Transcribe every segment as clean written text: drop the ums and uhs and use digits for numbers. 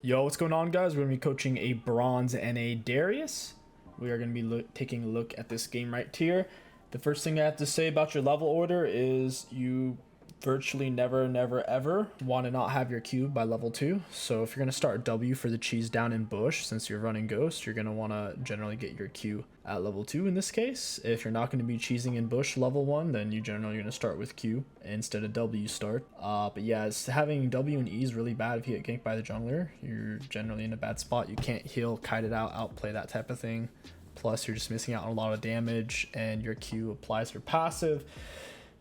Yo, what's going on, guys? We're going to be coaching a bronze and a Darius. We are going to be taking a look at this game right here. The first thing I have to say about your level order is you virtually never ever want to not have your Q by level 2. So if you're going to start W for the cheese down in bush, since you're running ghost, you're going to want to generally get your Q at level 2 in this case. If you're not going to be cheesing in bush level 1, then you generally going to start with Q instead of W start. But yeah, having W and E is really bad if you get ganked by the jungler. You're generally in a bad spot. You can't heal, kite it out, outplay, that type of thing. Plus you're just missing out on a lot of damage, and your Q applies your passive.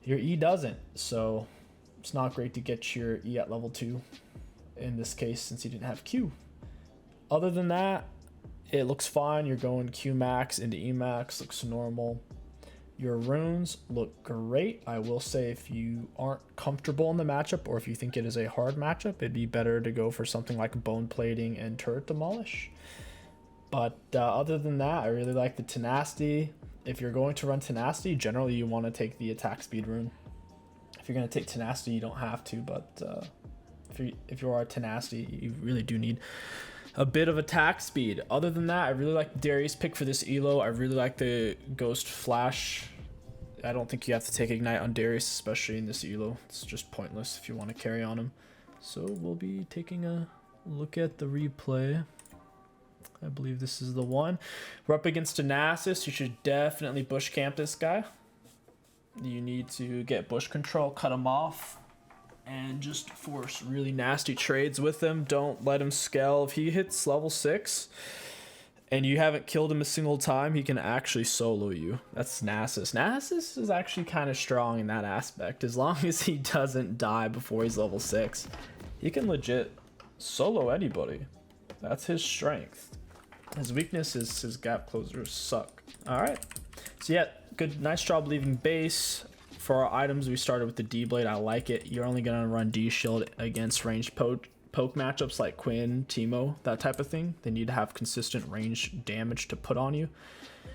Your E doesn't, so it's not great to get your E at level 2 in this case since you didn't have Q. Other than that, it looks fine. You're going Q max into E max, looks normal. Your runes look great. I will say if you aren't comfortable in the matchup, or if you think it is a hard matchup, it'd be better to go for something like bone plating and turret demolish. But other than that, I really like the tenacity. If you're going to run tenacity, generally you want to take the attack speed rune. If you're going to take tenacity, you don't have to, but if you are tenacity, you really do need a bit of attack speed. Other than that, I really like Darius pick for this elo. I really like the ghost flash. I don't think you have to take ignite on Darius, especially in this elo. It's just pointless if you want to carry on him. So we'll be taking a look at the replay. I believe this is the one. We're up against Nasus. You should definitely bush camp this guy. You need to get bush control, cut him off, and just force really nasty trades with him. Don't let him scale. If he hits level 6 and you haven't killed him a single time, he can actually solo you. That's Nasus. Nasus is actually kind of strong in that aspect. As long as he doesn't die before he's level 6, he can legit solo anybody. That's his strength. His weakness is his gap closers suck. All right. So yeah, good, nice job leaving base. For our items, we started with the D-Blade. I like it. You're only going to run D-Shield against ranged poke matchups like Quinn, Teemo, that type of thing. They need to have consistent range damage to put on you.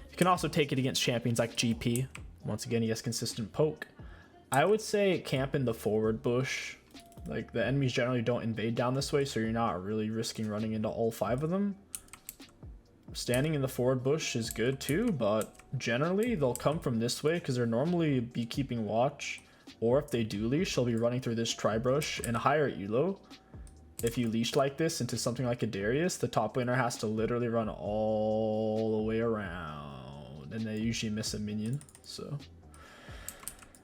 You can also take it against champions like GP. Once again, he has consistent poke. I would say camp in the forward bush. Like, the enemies generally don't invade down this way, so you're not really risking running into all 5 of them. Standing in the forward bush is good too, but generally they'll come from this way because they're normally be keeping watch, or if they do leash, they'll be running through this tri-brush in a higher elo. If you leash like this into something like a Darius, the top laner has to literally run all the way around, and they usually miss a minion. So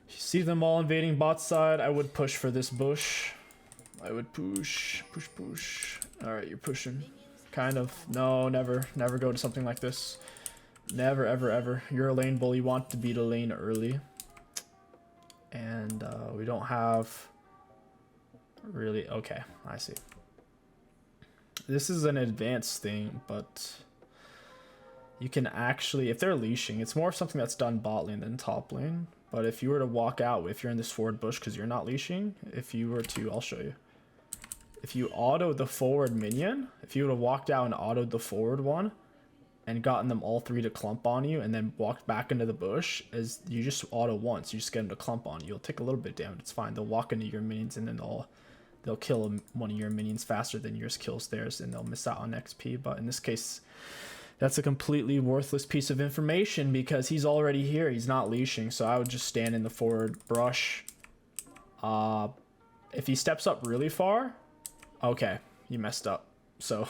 if you see them all invading bot side, I would push for this bush. I would push. All right, you're pushing. Kind of. No, never go to something like this. Never, ever. You're a lane bull. You want to beat a lane early. And we don't have really... Okay, I see. This is an advanced thing, but you can actually... If they're leashing, it's more something that's done bot lane than top lane. But if you were to walk out, if you're in this forward bush because you're not leashing, if you were to... I'll show you. If you auto the forward minion, if you would have walked out and autoed the forward one and gotten them all 3 to clump on you and then walked back into the bush, as you just auto once, you just get them to clump on you. You'll take a little bit of damage, it's fine. They'll walk into your minions and then they'll kill one of your minions faster than yours kills theirs, and they'll miss out on XP. But in this case, that's a completely worthless piece of information because he's already here. He's not leashing, so I would just stand in the forward brush. If he steps up really far... Okay, you messed up. So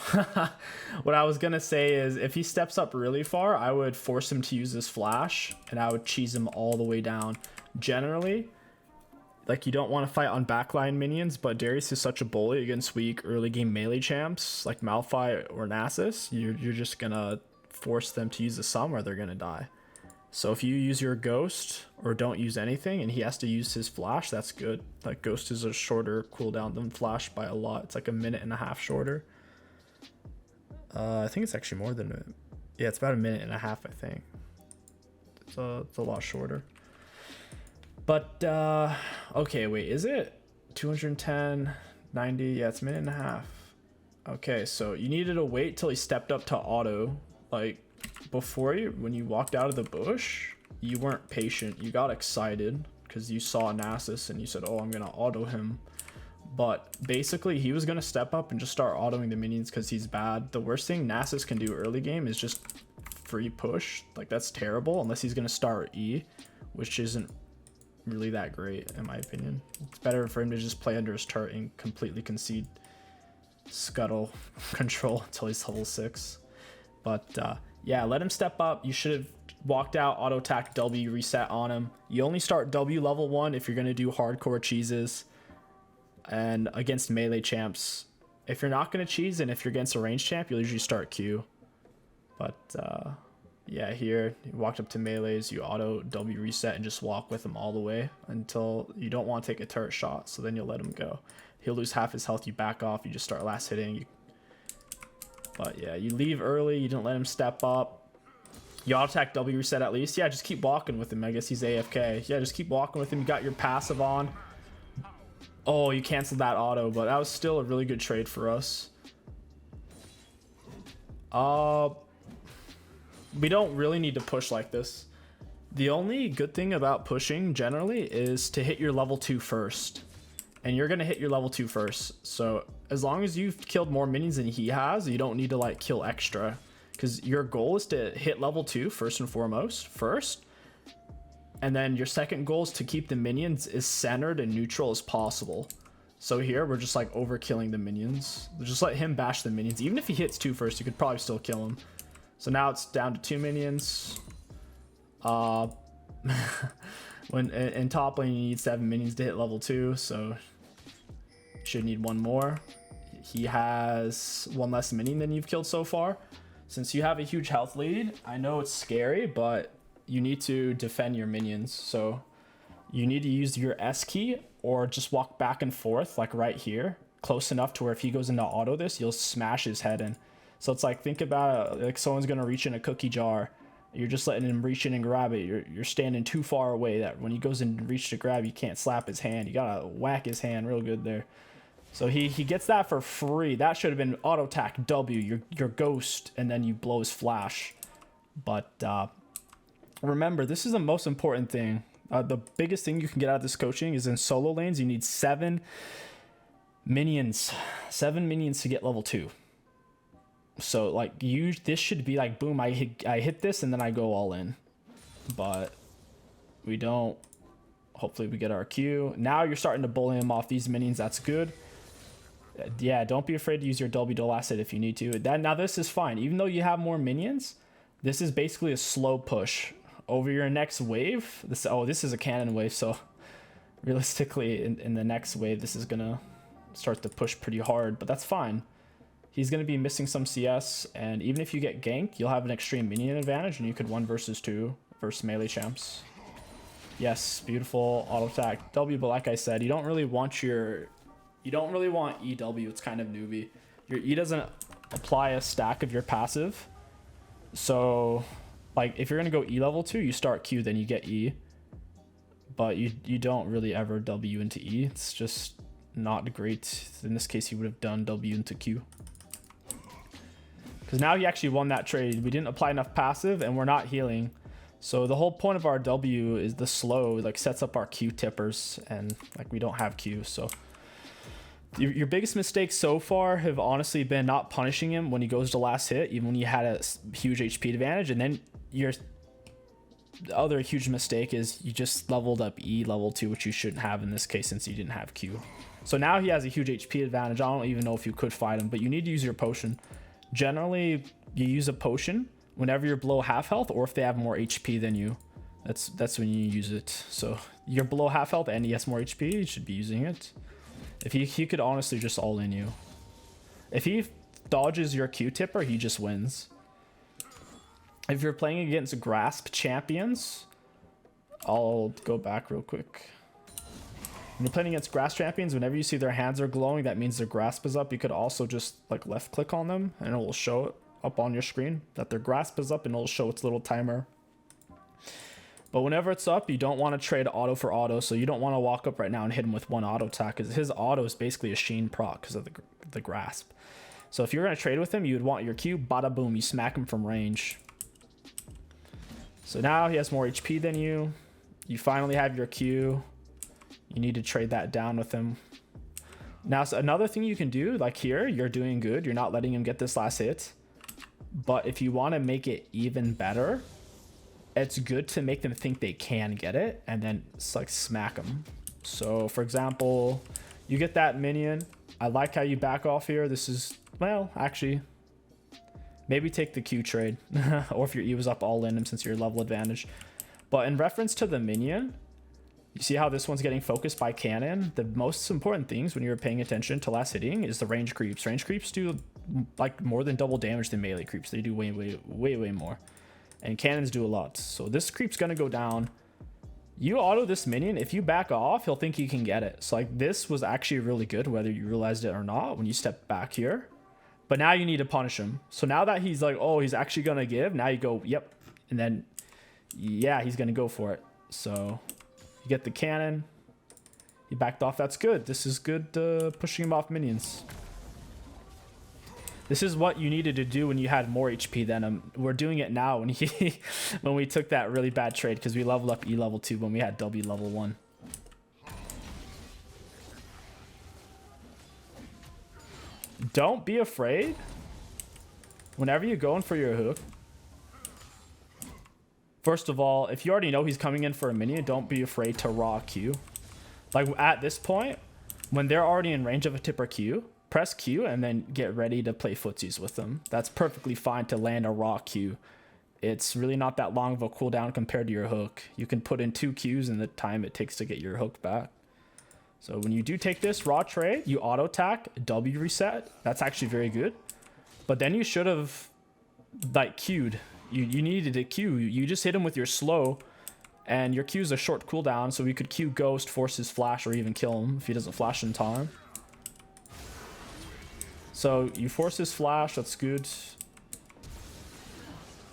what I was gonna say is if he steps up really far, I would force him to use this flash and I would cheese him all the way down. Generally, like, you don't want to fight on backline minions, but Darius is such a bully against weak early game melee champs like Malphite or Nasus. You're just gonna force them to use the sum or they're gonna die. So if you use your ghost or don't use anything and he has to use his flash, that's good. Like, ghost is a shorter cooldown than flash by a lot. It's like a minute and a half shorter. I think it's actually more than yeah, it's about a minute and a half, I think. It's a lot shorter. But okay, wait, is it 210, 90? Yeah, it's a minute and a half. Okay, so you needed to wait till he stepped up to auto. Like, before when you walked out of the bush, you weren't patient. You got excited because you saw Nasus and you said, oh, I'm gonna auto him. But basically, he was going to step up and just start autoing the minions because he's bad. The worst thing Nasus can do early game is just free push. Like, that's terrible unless he's going to start E, which isn't really that great in my opinion. It's better for him to just play under his turret and completely concede scuttle control until he's level 6. But yeah, let him step up. You should have walked out, auto attack, W reset on him. You only start W level 1 if you're going to do hardcore cheeses and against melee champs. If you're not going to cheese and if you're against a range champ, you'll usually start Q. But yeah, here you walked up to melees, you auto W reset and just walk with him all the way until you don't want to take a turret shot, so then you'll let him go. He'll lose half his health, you back off, you just start last hitting. But yeah, you leave early, you didn't let him step up. You auto attack W reset at least. Yeah, just keep walking with him. I guess he's AFK. Yeah, just keep walking with him. You got your passive on. Oh, you canceled that auto, but that was still a really good trade for us. We don't really need to push like this. The only good thing about pushing generally is to hit your level 2 first. And you're going to hit your level 2 first. So as long as you've killed more minions than he has, you don't need to like kill extra. Because your goal is to hit level 2 first and foremost, first. And then your second goal is to keep the minions as centered and neutral as possible. So here we're just like overkilling the minions. Just let him bash the minions. Even if he hits 2 first, you could probably still kill him. So now it's down to 2 minions. When in top lane you need 7 minions to hit level 2, so should need 1 more. He has 1 less minion than you've killed so far. Since you have a huge health lead, I know it's scary, but you need to defend your minions. So you need to use your S key or just walk back and forth like right here, close enough to where if he goes into auto this, you'll smash his head in. So it's like, think about it, like someone's gonna reach in a cookie jar. You're just letting him reach in and grab it. You're standing too far away that when he goes in and reach to grab, you can't slap his hand. You gotta whack his hand real good there. So he gets that for free. That should have been auto attack W, your ghost, and then you blow his flash. But remember, this is the most important thing. The biggest thing you can get out of this coaching is in solo lanes, you need 7 minions. 7 minions to get level 2. So like this should be like, boom, I hit this and then I go all in. But we don't. Hopefully we get our Q. Now you're starting to bully him off these minions. That's good. Yeah, don't be afraid to use your W dual asset if you need to. Now this is fine. Even though you have more minions, this is basically a slow push. Over your next wave, this is a cannon wave, so realistically in the next wave this is gonna start to push pretty hard, but that's fine. He's gonna be missing some CS, and even if you get ganked, you'll have an extreme minion advantage and you could 1 versus 2 versus melee champs. Yes, beautiful auto attack W, but like I said, you don't really want EW. It's kind of newbie. Your E doesn't apply a stack of your passive, so like if you're gonna go E level 2, you start Q, then you get E, but you don't really ever W into E. It's just not great. In this case, he would have done W into Q, because now he actually won that trade. We didn't apply enough passive and we're not healing. So the whole point of our W is the slow, like sets up our Q tippers, and like we don't have Q. So your biggest mistakes so far have honestly been not punishing him when he goes to last hit, even when you had a huge HP advantage. And then your other huge mistake is you just leveled up E level 2, which you shouldn't have in this case since you didn't have Q. So now he has a huge HP advantage. I don't even know if you could fight him, but you need to use your potion. Generally, you use a potion whenever you're below half health, or if they have more HP than you. That's when you use it. So you're below half health and he has more HP, you should be using it. If he could honestly just all in you. If he dodges your Q tipper, he just wins. If you're playing against grasp champions, I'll go back real quick. When you're playing against grasp champions, whenever you see their hands are glowing, that means their grasp is up. You could also just like left click on them and it will show it up on your screen that their grasp is up, and it'll show its little timer. But whenever it's up, you don't want to trade auto for auto, so you don't want to walk up right now and hit him with 1 auto attack, because his auto is basically a Sheen proc because of the grasp. So if you're going to trade with him, you would want your Q, bada boom, you smack him from range. So now he has more HP than you. You finally have your Q. You need to trade that down with him. Now, so another thing you can do, like here, you're doing good. You're not letting him get this last hit. But if you want to make it even better, it's good to make them think they can get it and then like smack them. So for example, you get that minion. I like how you back off here. This is, well, actually, maybe take the Q trade or if your E was up all in him since you're level advantage. But in reference to the minion, you see how this one's getting focused by cannon? The most important things when you're paying attention to last hitting is the range creeps. Range creeps do like more than double damage than melee creeps. They do way more. And cannons do a lot. So this creep's gonna go down. You auto this minion. If you back off, he'll think you can get it. So like this was actually really good, whether you realized it or not, when you step back here. But now you need to punish him. So now that he's like, oh, he's actually gonna give, now you go, yep. And then, yeah, he's gonna go for it. So you get the cannon. He backed off. That's good. This is good pushing him off minions. This is what you needed to do when you had more HP than him. We're doing it now when he when we took that really bad trade because we leveled up E level 2 when we had W level 1. Don't be afraid whenever you're going for your hook. First of all, if you already know he's coming in for a minion, don't be afraid to raw Q. Like at this point, when they're already in range of a tipper Q, press Q and then get ready to play footsies with them. That's perfectly fine to land a raw Q. It's really not that long of a cooldown compared to your hook. You can put in 2 Qs in the time it takes to get your hook back. So when you do take this raw trade, you auto attack, W reset. That's actually very good. But then you should have like Q'd. You needed to Q. You just hit him with your slow, and your Q's a short cooldown, so we could Q Ghost, force his flash, or even kill him if he doesn't flash in time. So you force his flash, that's good.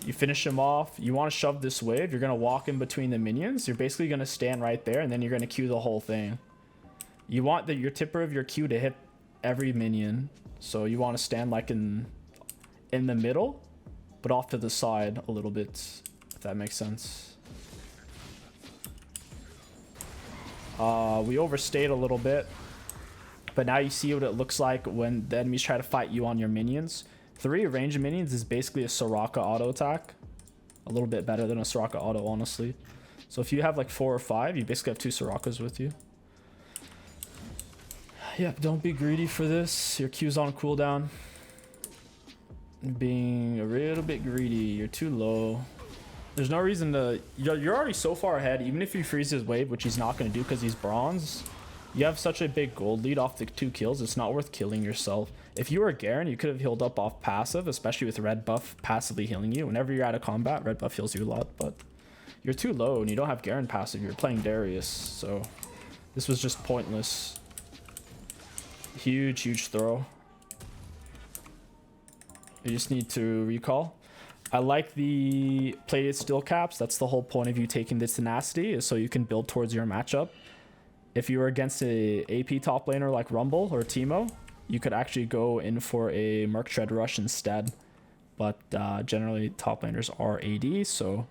You finish him off. You want to shove this wave. You're going to walk in between the minions. You're basically going to stand right there, and then you're going to Q the whole thing. You want your tipper of your Q to hit every minion. So you want to stand like in the middle, but off to the side a little bit, if that makes sense. We overstayed a little bit. But now you see what it looks like when the enemies try to fight you on your minions. 3 range minions is basically a Soraka auto attack. A little bit better than a Soraka auto, honestly. So if you have like 4 or 5, you basically have 2 Sorakas with you. Yep, don't be greedy for this. Your Q's on cooldown. Being a little bit greedy. You're too low. There's no reason to... You're already so far ahead. Even if you freeze his wave, which he's not going to do because he's bronze... You have such a big gold lead off the 2 kills, it's not worth killing yourself. If you were Garen, you could have healed up off passive, especially with red buff passively healing you. Whenever you're out of combat, red buff heals you a lot, but you're too low and you don't have Garen passive, you're playing Darius, so this was just pointless. Huge throw. You just need to recall. I like the plated still caps. That's the whole point of you taking the tenacity, is so you can build towards your matchup. If you were against a AP top laner like Rumble or Teemo, you could actually go in for a Merc Tread Rush instead. But generally top laners are AD, so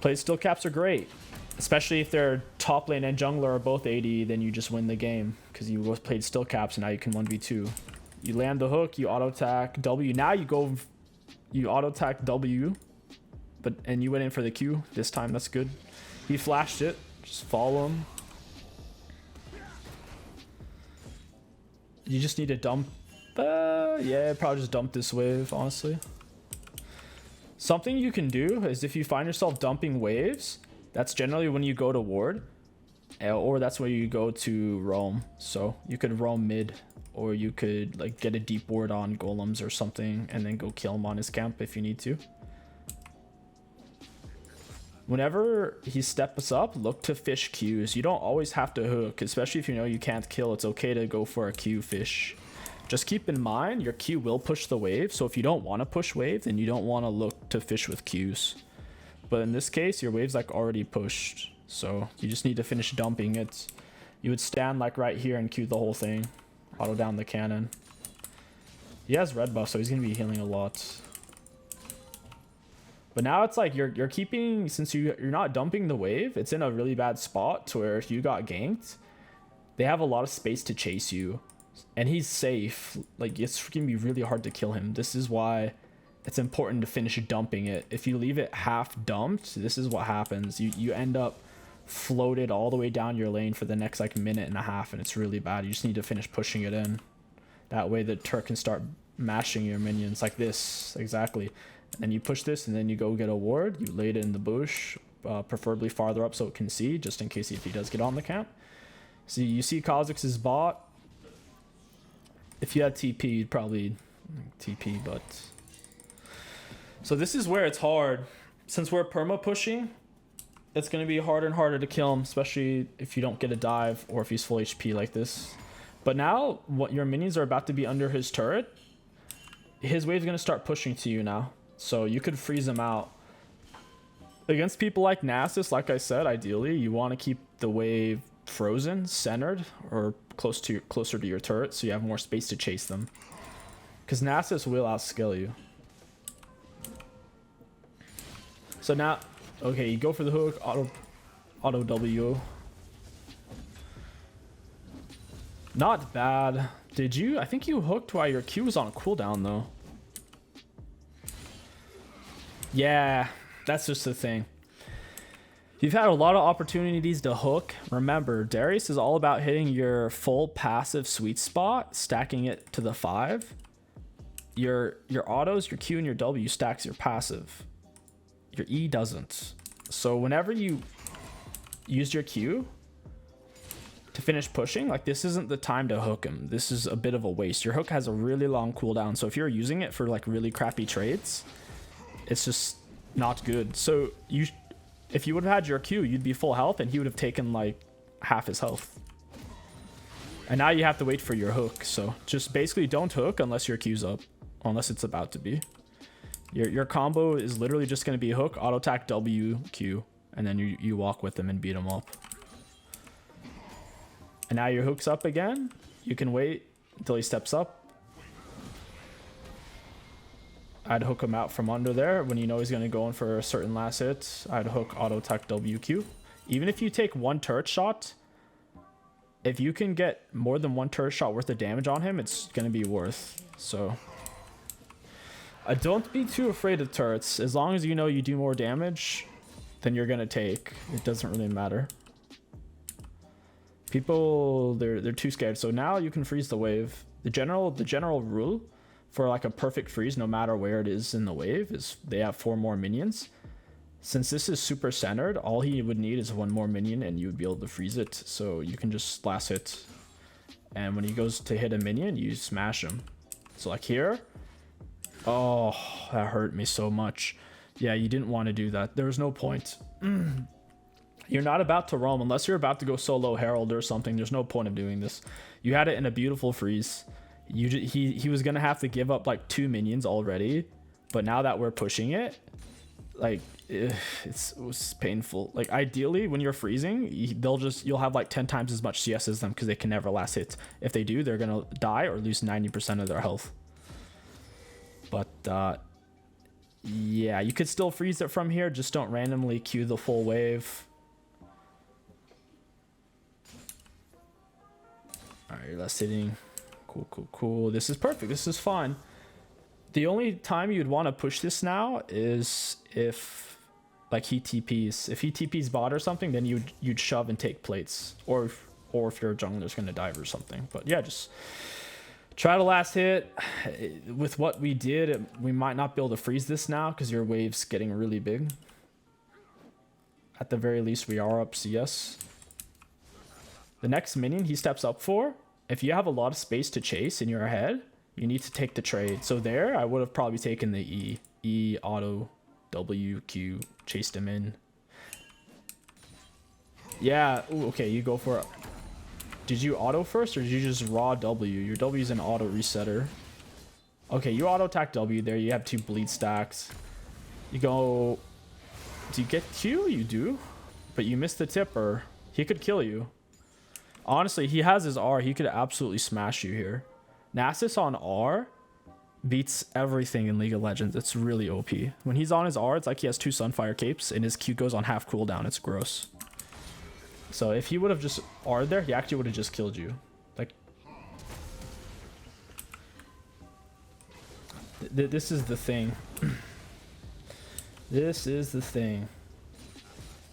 plated still caps are great. Especially if they're top lane and jungler are both AD, then you just win the game because you both played still caps and now you can 1v2. You land the hook, you auto attack W. Now you auto attack W, and you went in for the Q this time. That's good. He flashed it. Just follow him. You just need to dump. Yeah, probably just dump this wave, honestly. Something you can do is if you find yourself dumping waves, that's generally when you go to ward, or that's where you go to roam. So you could roam mid, or you could like get a deep ward on golems or something and then go kill him on his camp if you need to. Whenever he steps up, look to fish Qs. You don't always have to hook, especially if you know you can't kill. It's okay to go for a Q fish. Just keep in mind, your Q will push the wave. So if you don't want to push wave, then you don't want to look to fish with Qs. But in this case, your wave's like already pushed. So you just need to finish dumping it. You would stand like right here and Q the whole thing. Auto down the cannon. He has red buff, so he's going to be healing a lot. But now it's like you're keeping, since you're not dumping the wave, it's in a really bad spot to where if you got ganked, they have a lot of space to chase you, and he's safe. Like, it's gonna be really hard to kill him. This is why it's important to finish dumping it. If you leave it half dumped, this is what happens. You end up floated all the way down your lane for the next like minute and a half, and it's really bad. You just need to finish pushing it in. That way the turret can start mashing your minions like this. Exactly. And then you push this, and then you go get a ward. You lay it in the bush, preferably farther up so it can see, just in case if he does get on the camp. See, you see KingStix's bot. If you had TP, you'd probably TP, but... So this is where it's hard. Since we're perma pushing, it's going to be harder and harder to kill him, especially if you don't get a dive or if he's full HP like this. But now, what your minions are about to be under his turret, his wave's going to start pushing to you now. So you could freeze him out. Against people like Nasus, like I said, ideally, you want to keep the wave frozen, centered, or closer to your turret so you have more space to chase them. Because Nasus will outskill you. So now, okay, you go for the hook, auto W. Not bad. Did you? I think you hooked while your Q was on cooldown though. Yeah, that's just the thing. You've had a lot of opportunities to hook. Remember, Darius is all about hitting your full passive sweet spot, stacking it to the 5. Your autos, your Q, and your W stacks your passive. Your E doesn't. So whenever you use your Q to finish pushing, like, this isn't the time to hook him. This is a bit of a waste. Your hook has a really long cooldown, so if you're using it for like really crappy trades, it's just not good. So if you would have had your Q, you'd be full health, and he would have taken like half his health. And now you have to wait for your hook. So just basically don't hook unless your Q's up, unless it's about to be. Your combo is literally just going to be hook, auto attack, W, Q, and then you walk with them and beat them up. And now your hook's up again. You can wait until he steps up. I'd hook him out from under there when you know he's going to go in for a certain last hit. I'd hook, auto attack, W, Q. Even if you take one turret shot, if you can get more than one turret shot worth of damage on him, it's going to be worth. So... don't be too afraid of turrets. As long as you know you do more damage than you're gonna take, it doesn't really matter. People, they're too scared. So now you can freeze the wave. The general rule for like a perfect freeze, no matter where it is in the wave, is they have 4 more minions. Since this is super centered, all he would need is 1 more minion, and you would be able to freeze it. So you can just last hit, and when he goes to hit a minion, you smash him. So like here. Oh, that hurt me so much. Yeah, you didn't want to do that. There was no point. You're not about to roam unless you're about to go solo Herald or something. There's no point of doing this. You had it in a beautiful freeze. He was gonna have to give up like 2 minions already, but now that we're pushing it, like it was painful. Like ideally, when you're freezing, you'll have like 10 times as much CS as them because they can never last hit. If they do, they're gonna die or lose 90% of their health. But yeah, you could still freeze it from here. Just don't randomly queue the full wave. All right, last hitting. Cool. This is perfect. This is fine. The only time you'd want to push this now is if like he TPs. If he TPs bot or something, then you'd shove and take plates. Or if your jungler's gonna dive or something. But yeah, just try to last hit. With what we did, we might not be able to freeze this now because your wave's getting really big. At the very least, we are up CS. The next minion he steps up for, if you have a lot of space to chase in your head, you need to take the trade. So there, I would have probably taken the E, auto, W, Q, chased him in. Yeah, ooh, okay, you go for it. Did you auto first, or did you just raw W? Your W is an auto resetter. Okay, you auto attack W there. You have 2 bleed stacks. You go... Do you get Q? You do. But you missed the tipper. He could kill you. Honestly, he has his R. He could absolutely smash you here. Nasus on R beats everything in League of Legends. It's really OP. When he's on his R, it's like he has 2 Sunfire capes, and his Q goes on half cooldown. It's gross. So if he would have just R'd there, he actually would have just killed you. Like, this is the thing. This is the thing.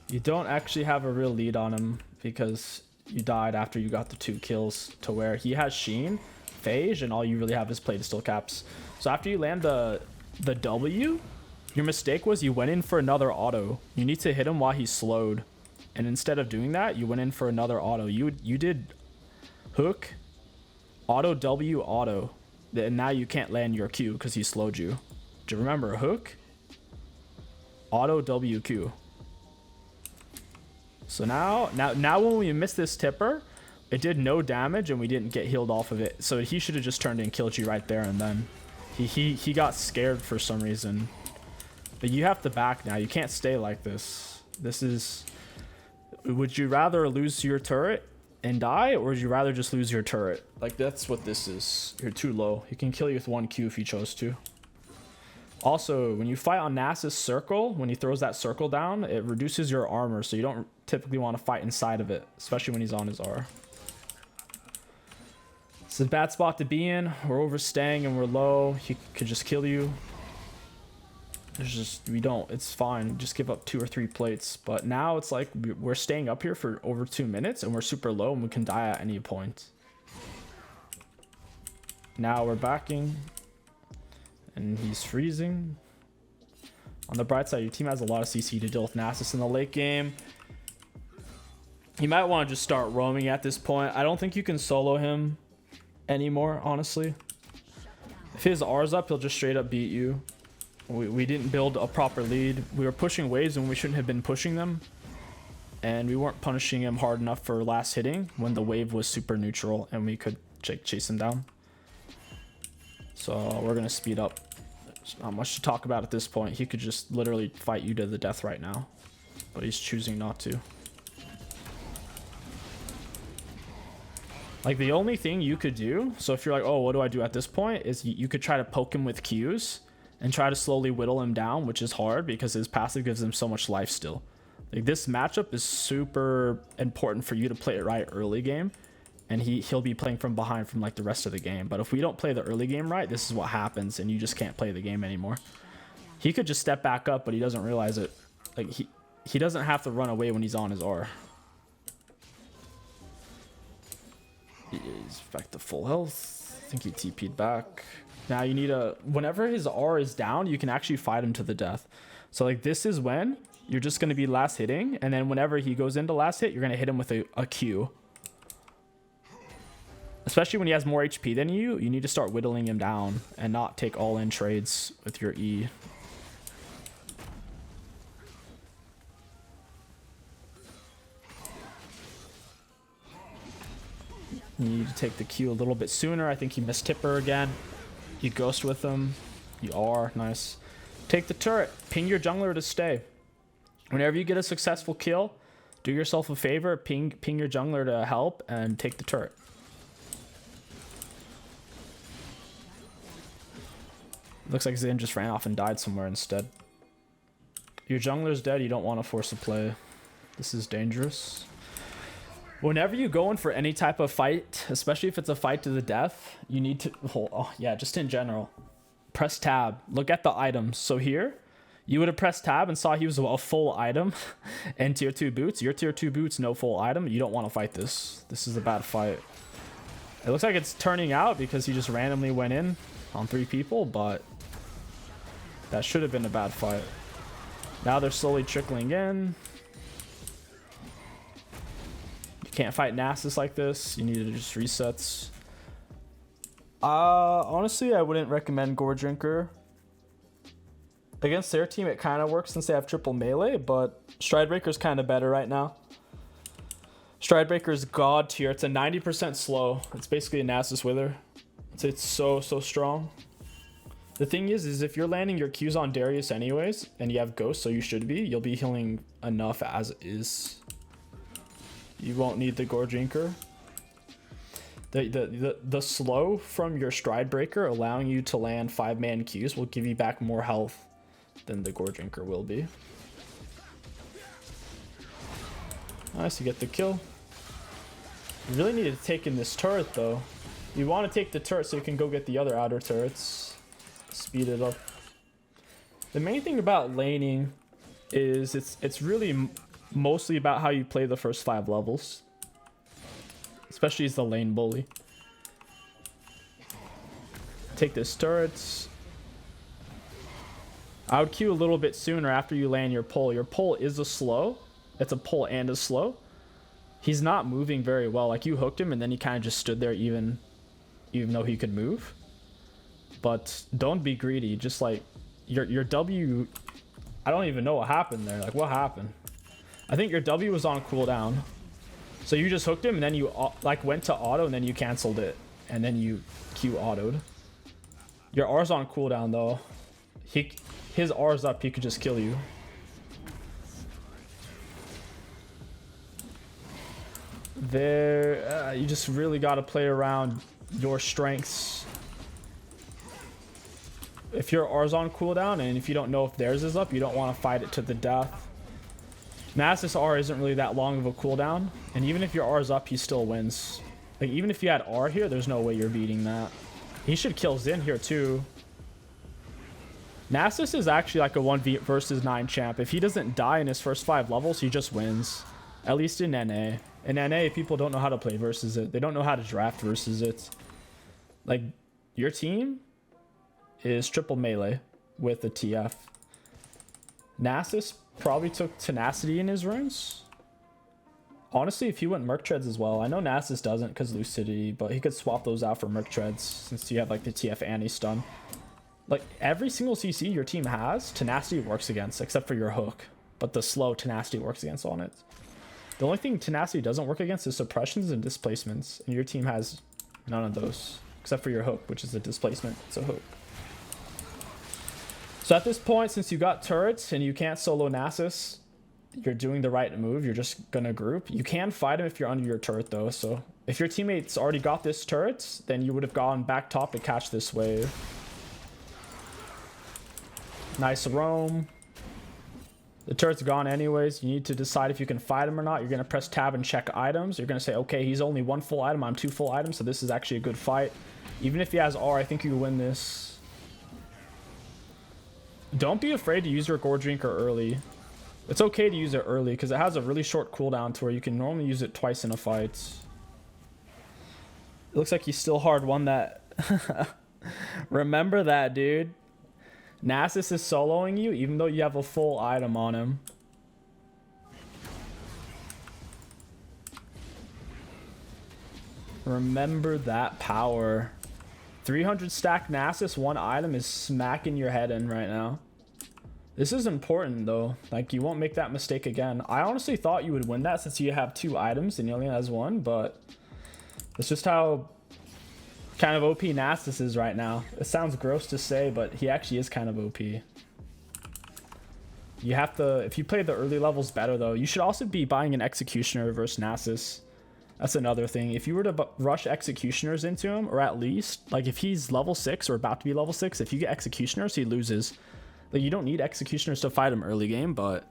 You don't actually have a real lead on him because you died after you got the 2 kills, to where he has Sheen, Phage, and all you really have is play to still caps. So after you land the W, your mistake was you went in for another auto. You need to hit him while he's slowed. And instead of doing that, you went in for another auto. You did hook, auto W, auto. And now you can't land your Q because he slowed you. Do you remember? Hook, auto W, Q. So now when we missed this tipper, it did no damage and we didn't get healed off of it. So he should have just turned and killed you right there and then. He got scared for some reason. But you have to back now. You can't stay like this. This is... Would you rather lose your turret and die, or would you rather just lose your turret? Like, that's what this is. You're too low. He can kill you with 1 Q if he chose to. Also, when you fight on Nasus circle, when he throws that circle down, it reduces your armor, so you don't typically want to fight inside of it, especially when he's on his R. It's a bad spot to be in. We're overstaying and we're low. He could just kill you. There's just, we don't, it's fine. Just give up 2 or 3 plates. But now it's like we're staying up here for over 2 minutes and we're super low and we can die at any point. Now we're backing and he's freezing. On the bright side, your team has a lot of CC to deal with Nasus in the late game. You might want to just start roaming at this point. I don't think you can solo him anymore, honestly. If his R's up, he'll just straight up beat you. We didn't build a proper lead. We were pushing waves when we shouldn't have been pushing them. And we weren't punishing him hard enough for last hitting when the wave was super neutral and we could chase him down. So we're going to speed up. There's not much to talk about at this point. He could just literally fight you to the death right now. But he's choosing not to. Like, the only thing you could do, so if you're like, oh, what do I do at this point, is you could try to poke him with Qs and try to slowly whittle him down, which is hard because his passive gives him so much life still. Like, this matchup is super important for you to play it right early game, and he'll be playing from behind from like the rest of the game. But if we don't play the early game right, this is what happens, and you just can't play the game anymore. He could just step back up, but he doesn't realize it. Like, he doesn't have to run away when he's on his R. He's back to full health. I think he TP'd back. Now you need a... Whenever his R is down, you can actually fight him to the death. So like, this is when you're just going to be last hitting. And then whenever he goes into last hit, you're going to hit him with a Q. Especially when he has more HP than you, you need to start whittling him down and not take all in trades with your E. You need to take the Q a little bit sooner. I think he missed Tipper again. You ghost with him. You are. Nice. Take the turret. Ping your jungler to stay. Whenever you get a successful kill, do yourself a favor. Ping your jungler to help and take the turret. Looks like Zin just ran off and died somewhere instead. Your jungler's dead. You don't want to force a play. This is dangerous. Whenever you go in for any type of fight, especially if it's a fight to the death, you need to... Oh, yeah, just in general. Press tab. Look at the items. So here, you would have pressed tab and saw he was a full item and tier 2 boots. Your tier 2 boots, no full item. You don't want to fight this. This is a bad fight. It looks like it's turning out because he just randomly went in on 3 people, but that should have been a bad fight. Now they're slowly trickling in. Can't fight Nasus like this. You need to just resets. Honestly, I wouldn't recommend Gore Drinker. Against their team, it kind of works since they have triple melee, but Stridebreaker's kind of better right now. Stridebreaker's god tier. It's a 90% slow. It's basically a Nasus Wither. It's so strong. The thing is if you're landing your Qs on Darius anyways, and you have Ghost, so you should be, you'll be healing enough as is. You won't need the Gore Drinker. The slow from your Stridebreaker allowing you to land 5-man Qs will give you back more health than the Gore Drinker will be. Nice, you get the kill. You really need to take in this turret though. You want to take the turret so you can go get the other outer turrets. Speed it up. The main thing about laning is it's really mostly about how you play the first 5 levels. Especially as the lane bully. Take this turrets. I would Q a little bit sooner after you land your pull. Your pull is a slow. It's a pull and a slow. He's not moving very well. Like, you hooked him and then he kind of just stood there even though he could move. But don't be greedy. Just like your W, I don't even know what happened there. Like, what happened? I think your W was on cooldown. So you just hooked him and then you like went to auto and then you canceled it. And then you Q auto'd. Your R's on cooldown though. His R's up, he could just kill you. There, you just really got to play around your strengths. If your R's on cooldown and if you don't know if theirs is up, you don't want to fight it to the death. Nasus R isn't really that long of a cooldown, and even if your R is up, he still wins. Like, even if you had R here, there's no way you're beating that. He should kill Xin here too. Nasus is actually like a 1v versus 9 champ. If he doesn't die in his first 5 levels, he just wins. At least in NA. In NA, people don't know how to play versus it. They don't know how to draft versus it. Like, your team is triple melee with the TF. Nasus probably took tenacity in his runes. Honestly, if he went Merc Treads as well. I know Nasus doesn't because Lucidity, but he could swap those out for Merc Treads since you have like the TF anti-stun. Like, every single CC your team has, tenacity works against, except for your hook. But the slow, tenacity works against on it. The only thing tenacity doesn't work against is suppressions and displacements. And your team has none of those, except for your hook, which is a displacement. It's a hook. So at this point, since you got turrets and you can't solo Nasus, you're doing the right move. You're just gonna group. You can fight him if you're under your turret though. So if your teammates already got this turret, then you would have gone back top to catch this wave. Nice roam. The turret's gone anyways. You need to decide if you can fight him or not. You're gonna press tab and check items. You're gonna say, okay, he's only 1 full item, I'm 2 full items, so this is actually a good fight. Even if he has R, I think you win this. Don't be afraid to use your Gore Drinker early. It's okay to use it early because it has a really short cooldown to where you can normally use it twice in a fight. It looks like he still hard won that. Remember that, dude. Nasus is soloing you even though you have a full item on him. Remember that power. 300 stack Nasus, 1 item is smacking your head in right now. This is important though. Like, you won't make that mistake again. I honestly thought you would win that since you have 2 items and he only has 1, but it's just how kind of OP Nasus is right now. It sounds gross to say, but he actually is kind of OP. You have to, if you play the early levels better though, you should also be buying an Executioner versus Nasus. That's another thing. If you were to rush Executioners into him, or at least, like if he's level 6 or about to be level 6, if you get Executioners, he loses. Like, you don't need Executioners to fight him early game, but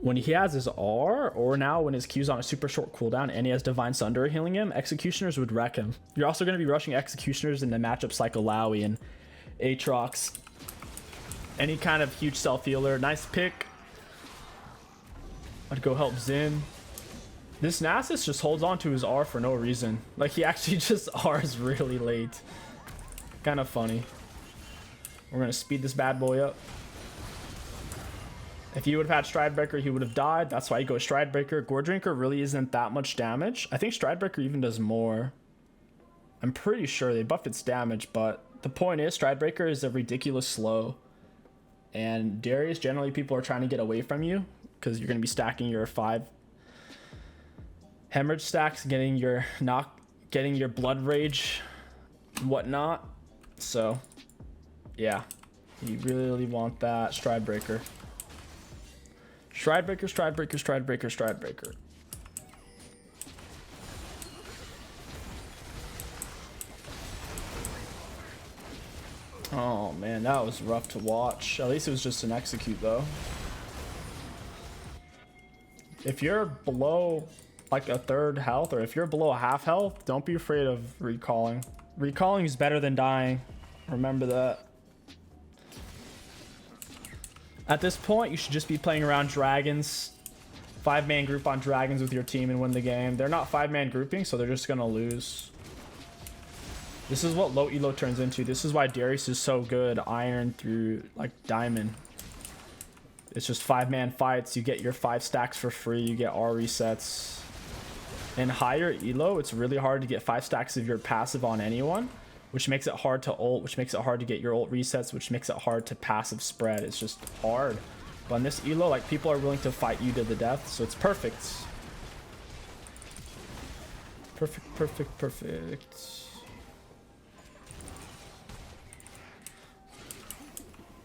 when he has his R, or now when his Q's on a super short cooldown and he has Divine Sunder healing him, Executioners would wreck him. You're also going to be rushing Executioners in the matchups like Alawi and Aatrox. Any kind of huge self-healer. Nice pick. I'd go help Xin. This Nasus just holds on to his R for no reason. Like, he actually just R's really late. Kind of funny. We're going to speed this bad boy up. If he would have had Stridebreaker, he would have died. That's why he goes Stridebreaker. Gore Drinker really isn't that much damage. I think Stridebreaker even does more. I'm pretty sure they buffed its damage, but the point is Stridebreaker is a ridiculous slow. And Darius, generally people are trying to get away from you because you're going to be stacking your 5 hemorrhage stacks, getting your blood rage and whatnot. So yeah, you really want that Stridebreaker. Stridebreaker, Stridebreaker, Stridebreaker, Stridebreaker. Oh man, that was rough to watch. At least it was just an execute though. If you're below like a third health, or if you're below half health, don't be afraid of recalling. Recalling is better than dying. Remember that. At this point, you should just be playing around dragons. 5-man group on dragons with your team and win the game. They're not 5-man grouping, so they're just gonna lose. This is what low elo turns into. This is why Darius is so good iron through like diamond. It's just 5-man fights. You get your 5 stacks for free. You get R resets. In higher elo, it's really hard to get 5 stacks of your passive on anyone, which makes it hard to ult, which makes it hard to get your ult resets, which makes it hard to passive spread. It's just hard. But in this elo, like, people are willing to fight you to the death, so it's perfect. Perfect, perfect, perfect.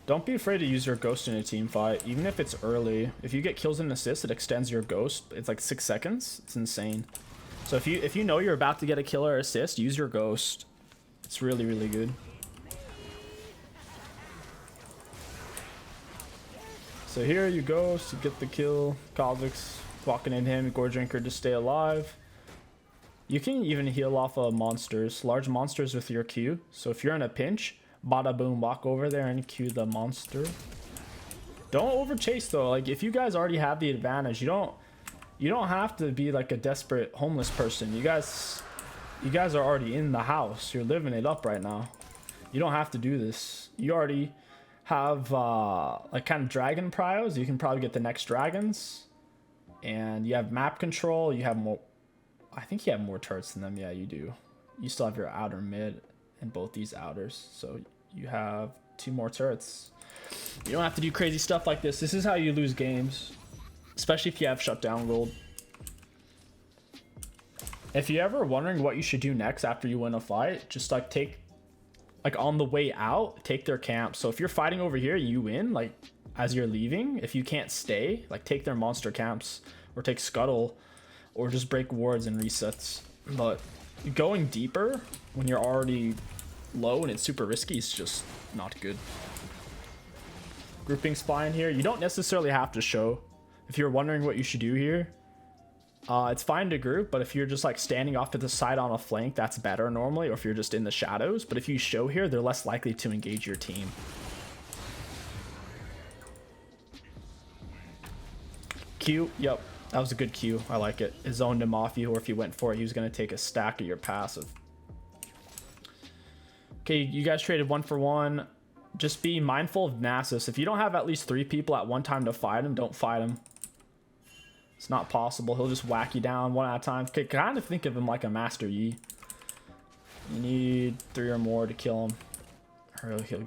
Don't be afraid to use your ghost in a team fight, even if it's early. If you get kills and assists, it extends your ghost. It's like 6 seconds. It's insane. So if you know you're about to get a kill or assist, use your ghost. It's really, really good. So here you go to get the kill. KingStix walking in him, Gore Drinker to stay alive. You can even heal off of monsters, large monsters with your Q. So if you're in a pinch, bada boom, walk over there and Q the monster. Don't over chase though. Like, if you guys already have the advantage, you don't have to be like a desperate homeless person. You guys are already in the house. You're living it up right now. You don't have to do this. You already have like kind of dragon prios. You can probably get the next dragons, and you have map control. You have more, I think you have more turrets than them. Yeah, you do. You still have your outer mid and both these outers, so you have 2 more turrets. You don't have to do crazy stuff like this. This is how you lose games, especially if you have shutdown gold. If you're ever wondering what you should do next after you win a fight, just like on the way out, take their camp. So if you're fighting over here, you win, like as you're leaving, if you can't stay, like take their monster camps or take scuttle or just break wards and resets. But going deeper when you're already low and it's super risky is just not good. Grouping spine here. You don't necessarily have to show. If you're wondering what you should do here, it's fine to group, but if you're just like standing off to the side on a flank, that's better normally, or if you're just in the shadows. But if you show here, they're less likely to engage your team. Q, yep, that was a good Q. I like it. It zoned him off you, or if you went for it, he was going to take a stack of your passive. Okay, you guys traded 1 for 1. Just be mindful of Nasus. If you don't have at least 3 people at one time to fight him, don't fight him. It's not possible. He'll just whack you down one at a time. Okay, kind of think of him like a Master Yi. You need 3 or more to kill him, or he'll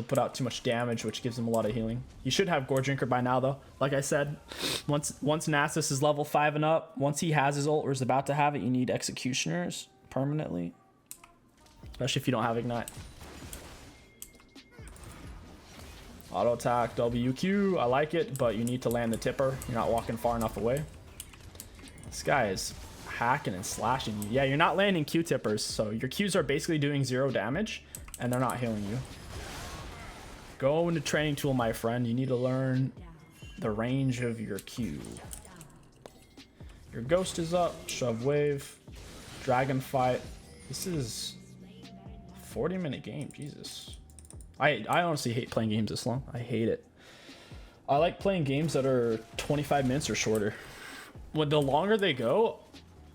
put out too much damage, which gives him a lot of healing. You should have Gore Drinker by now, though. Like I said, once Nasus is level 5 and up, once he has his ult or is about to have it, you need Executioners permanently, especially if you don't have Ignite. Auto attack, WQ, I like it, but you need to land the tipper. You're not walking far enough away. This guy is hacking and slashing you. Yeah, you're not landing Q tippers, so your Qs are basically doing 0 damage, and they're not healing you. Go into training tool, my friend. You need to learn the range of your Q. Your ghost is up, shove wave, dragon fight. This is a 40-minute game, Jesus. I honestly hate playing games this long. I hate it. I like playing games that are 25 minutes or shorter. When the longer they go,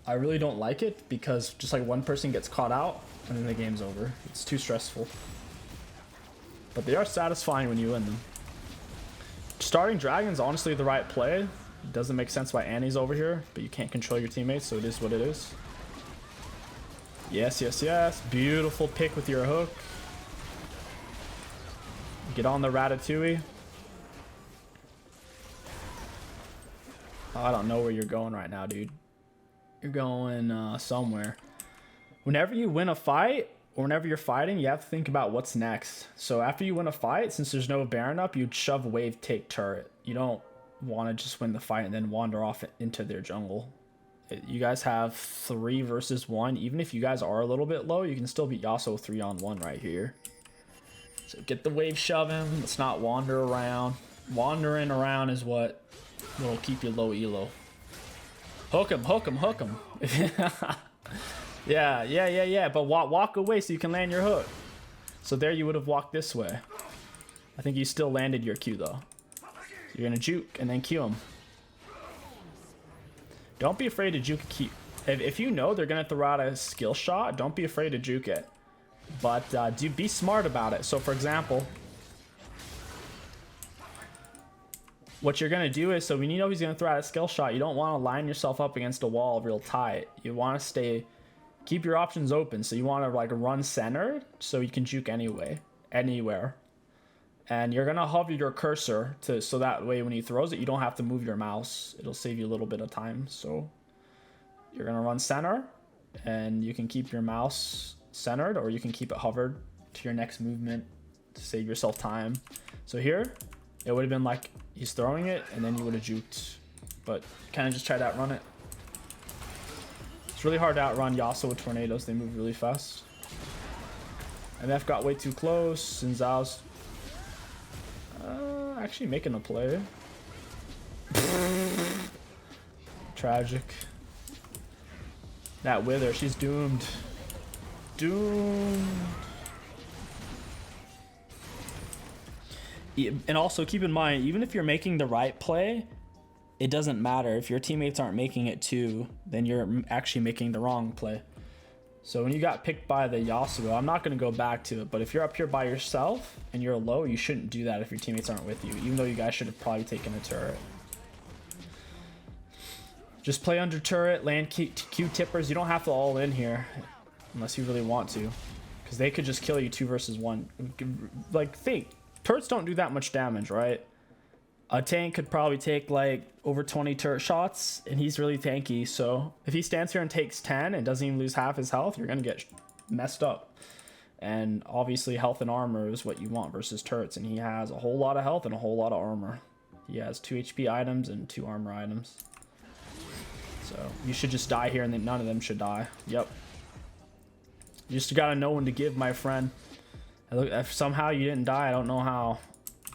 I really don't like it, because just like one person gets caught out and then the game's over. It's too stressful. But they are satisfying when you win them. Starting dragons, honestly, the right play. It doesn't make sense why Annie's over here, but you can't control your teammates, so it is what it is. Yes, yes, yes. Beautiful pick with your hook. Get on the Ratatouille. Oh, I don't know where you're going right now, dude. You're going somewhere. Whenever you win a fight, or whenever you're fighting, you have to think about what's next. So after you win a fight, since there's no Baron up, you'd shove wave, take turret. You don't want to just win the fight and then wander off into their jungle. You guys have 3 versus 1. Even if you guys are a little bit low, you can still beat Yasuo 3-on-1 right here. So get the wave shoving. Let's not wander around. Wandering around is what will keep you low elo. Hook him, hook him, hook him. Yeah. But walk away so you can land your hook. So there you would have walked this way. I think you still landed your Q though. So you're gonna juke and then Q him. Don't be afraid to juke a Q. If you know they're gonna throw out a skill shot, don't be afraid to juke it. But do be smart about it. So for example, what you're gonna do is, so when you know he's gonna throw out a skill shot, you don't want to line yourself up against a wall real tight. You want to keep your options open. So you want to like run center so you can juke anywhere. And you're gonna hover your cursor so that way when he throws it, you don't have to move your mouse. It'll save you a little bit of time. So you're gonna run center, and you can keep your mouse centered, or you can keep it hovered to your next movement to save yourself time. So here, it would have been like he's throwing it, and then you would have juked. But kind of just try to outrun it. It's really hard to outrun Yasuo with tornadoes. They move really fast. MF got way too close, and Zhao's actually making a play. Tragic. That Wither, she's doomed. Doomed. And also keep in mind, even if you're making the right play, it doesn't matter. If your teammates aren't making it too, then you're actually making the wrong play. So when you got picked by the Yasuo, I'm not going to go back to it, but if you're up here by yourself and you're low, you shouldn't do that if your teammates aren't with you, even though you guys should have probably taken a turret. Just play under turret, land Q-tippers. You don't have to all in here unless you really want to, because they could just kill you 2 versus 1. Like, think. Turrets don't do that much damage, right? A tank could probably take like over 20 turret shots, and he's really tanky. So if he stands here and takes 10 and doesn't even lose half his health, you're gonna get messed up. And obviously health and armor is what you want versus turrets, and he has a whole lot of health and a whole lot of armor. He has 2 HP items and 2 armor items. So you should just die here, and then none of them should die. Yep. You just gotta know when to give, my friend. If somehow you didn't die, I don't know how.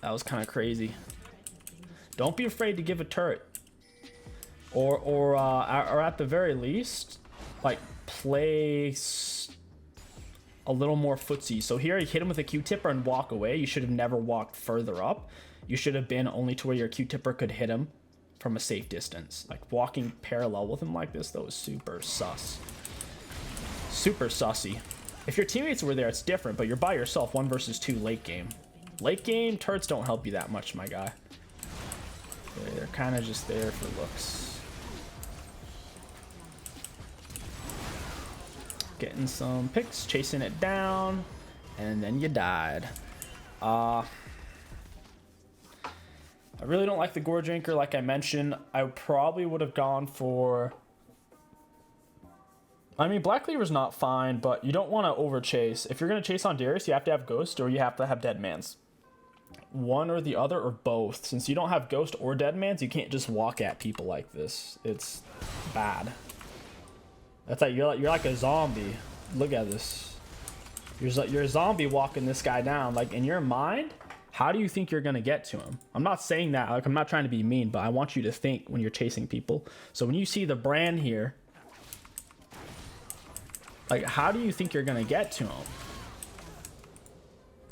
That was kind of crazy. Don't be afraid to give a turret, or at the very least, like, play a little more footsie. So here you hit him with a Q-tipper and walk away. You should have never walked further up. You should have been only to where your Q-tipper could hit him from a safe distance. Like, walking parallel with him like this, that was super sus. Super sussy. If your teammates were there, it's different, but you're by yourself, 1 versus 2 late game. Late game, turrets don't help you that much, my guy. They're kind of just there for looks. Getting some picks, chasing it down, and then you died. I really don't like the Gorge Anchor, like I mentioned. I probably would have gone for... I mean, Black Cleaver's not fine, but you don't want to over chase. If you're going to chase on Darius, you have to have Ghost or you have to have Dead Man's. One or the other or both. Since you don't have Ghost or Dead Man's, you can't just walk at people like this. It's bad. That's like you're like a zombie. Look at this. You're a zombie walking this guy down. Like, in your mind, how do you think you're going to get to him? I'm not saying that. Like, I'm not trying to be mean, but I want you to think when you're chasing people. So when you see the brand here, like, how do you think you're gonna get to him?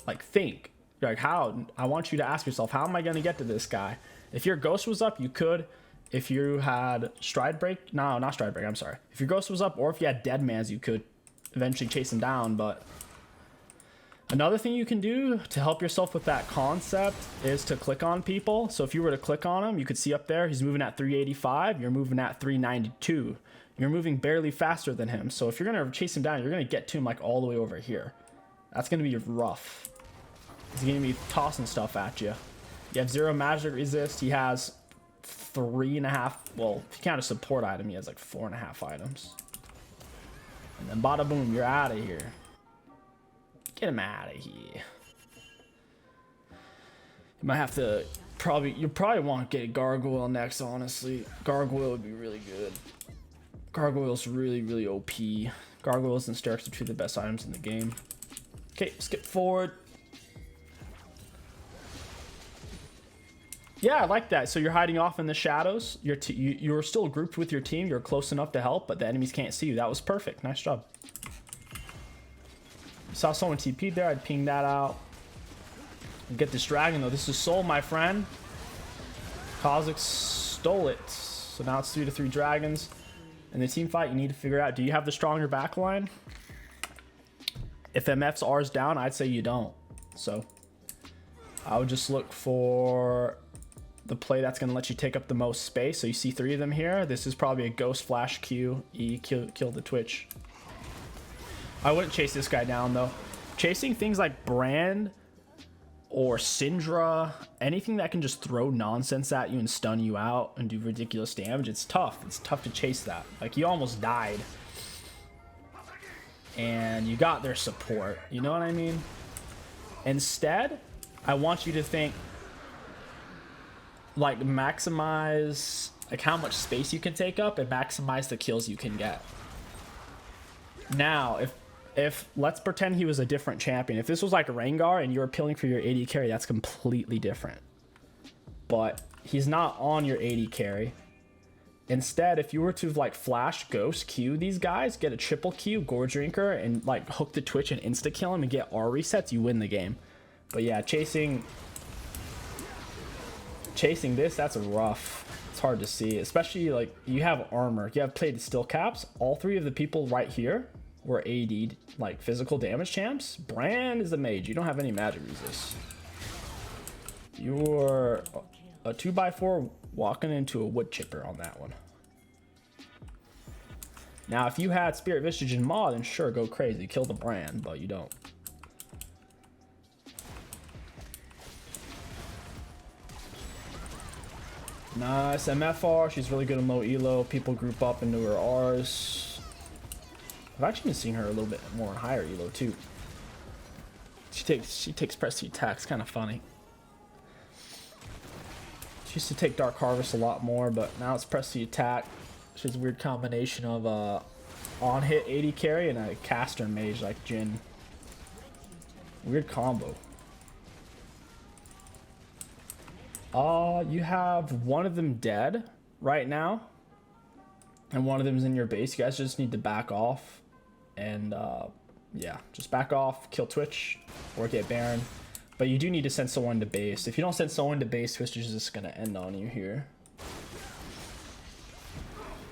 Like, think. Like, how? I want you to ask yourself, how am I gonna get to this guy? If your Ghost was up, you could. If you had Stride Break, no, not Stride Break, I'm sorry. If your Ghost was up, or if you had Dead Man's, you could eventually chase him down. But another thing you can do to help yourself with that concept is to click on people. So if you were to click on him, you could see up there, he's moving at 385, you're moving at 392. You're moving barely faster than him. So if you're going to chase him down, you're going to get to him like all the way over here. That's going to be rough. He's going to be tossing stuff at you. You have 0 magic resist. He has 3.5. Well, if you count a support item, he has like 4.5 items. And then bada boom, you're out of here. Get him out of here. You might have to you probably want to get Gargoyle next, honestly. Gargoyle would be really good. Gargoyle's really, really OP. Gargoyles and Starks are 2 of the best items in the game. Okay, skip forward. Yeah, I like that. So you're hiding off in the shadows. You're still grouped with your team. You're close enough to help, but the enemies can't see you. That was perfect. Nice job. Saw someone TP'd there. I'd ping that out. Get this dragon, though. This is Soul, my friend. Kha'Zix stole it. So now it's 3-3 dragons. In the team fight, you need to figure out, do you have the stronger backline? If MF's R's down, I'd say you don't. So I would just look for the play that's going to let you take up the most space. So you see 3 of them here. This is probably a Ghost Flash Q. E, kill the Twitch. I wouldn't chase this guy down, though. Chasing things like Brand or Syndra, anything that can just throw nonsense at you and stun you out and do ridiculous damage, it's tough. It's tough to chase that. Like, you almost died. And you got their support. You know what I mean? Instead, I want you to think, like, maximize like how much space you can take up and maximize the kills you can get. Now, if let's pretend he was a different champion. If this was like Rengar and you're appealing for your AD carry, that's completely different. But he's not on your AD carry. Instead, if you were to like flash, ghost, Q these guys, get a triple Q, Gorge Drinker, and like hook the Twitch and insta kill him and get R resets, you win the game. But yeah, chasing this, that's rough. It's hard to see, especially like you have armor, you have played still caps. All 3 of the people right here were AD'd like physical damage champs. Brand is a mage. You don't have any magic resist. You're a 2x4 walking into a wood chipper on that one. Now, if you had Spirit Visage and Maw, then sure, go crazy, kill the Brand, but you don't. Nice MFR. She's really good in low elo. People group up into her R's. I've actually been seeing her a little bit more in higher elo too. She takes prestige attacks, kind of funny. She used to take Dark Harvest a lot more, but now it's prestige attack. She's a weird combination of on hit 80 carry and a caster mage like Jhin. Weird combo. You have one of them dead right now, and one of them's in your base. You guys just need to back off, and yeah, just back off, kill Twitch, or get Baron. But you do need to send someone to base. If you don't send someone to base, Twitch is just gonna end on you here.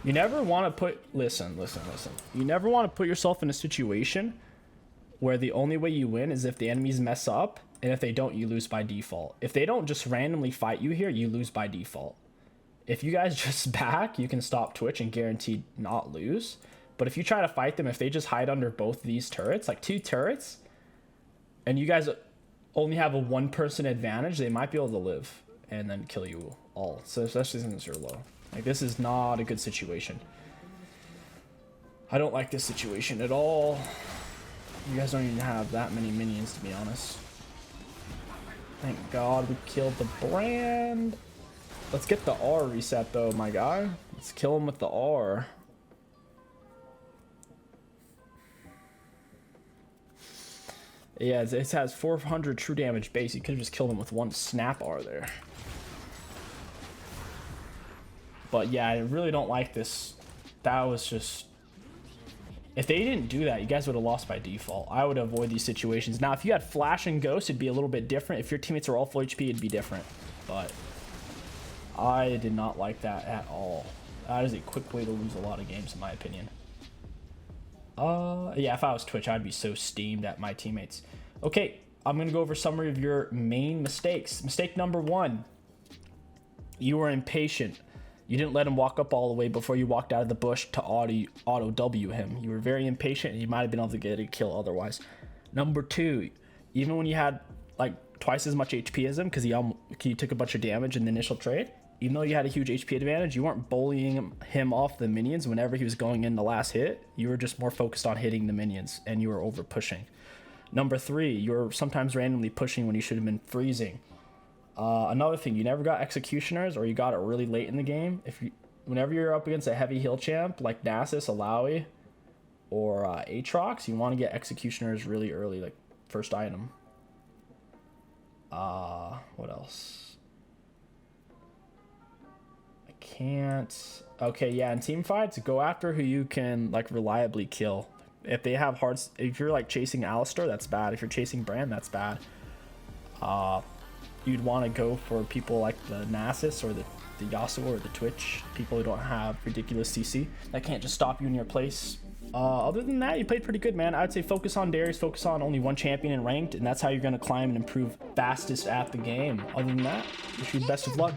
You never want to put, listen. You never want to put yourself in a situation where the only way you win is if the enemies mess up, and if they don't, you lose by default. If they don't just randomly fight you here, you lose by default. If you guys just back, you can stop Twitch and guaranteed not lose. But if you try to fight them, if they just hide under both these turrets, like 2 turrets, and you guys only have a 1-person advantage, they might be able to live and then kill you all. So especially since you're low. Like, this is not a good situation. I don't like this situation at all. You guys don't even have that many minions, to be honest. Thank God we killed the Brand. Let's get the R reset, though, my guy. Let's kill him with the R. Yeah, it has 400 true damage base. You could have just killed him with 1 snap R there. But yeah, I really don't like this. That was just... If they didn't do that, you guys would have lost by default. I would avoid these situations. Now, if you had Flash and Ghost, it'd be a little bit different. If your teammates are all full HP, it'd be different. But I did not like that at all. That is a quick way to lose a lot of games, in my opinion. Yeah, if I was Twitch, I'd be so steamed at my teammates. Okay, I'm going to go over summary of your main mistakes. Mistake number 1. You were impatient. You didn't let him walk up all the way before you walked out of the bush to auto W him. You were very impatient, and you might have been able to get a kill otherwise. Number 2, even when you had like twice as much HP as him, because he took a bunch of damage in the initial trade, even though you had a huge HP advantage, you weren't bullying him off the minions whenever he was going in the last hit. You were just more focused on hitting the minions, and you were over pushing. Number 3, you were sometimes randomly pushing when you should have been freezing. Another thing, you never got executioners, or you got it really late in the game. Whenever you're up against a heavy heal champ like Nasus, Alawi, or Aatrox, you want to get executioners really early, like first item. What else? can't. Okay, yeah, in team fights, go after who you can like reliably kill. If they have hearts, if you're like chasing Alistar, that's bad. If you're chasing Brand, that's bad. You'd want to go for people like the Nasus or the Yasuo or the Twitch, people who don't have ridiculous CC that can't just stop you in your place. Other than that, you played pretty good, man. I'd say focus on Darius, focus on only one champion in ranked, and that's how you're going to climb and improve fastest at the game. Other than that, wish you the best of luck.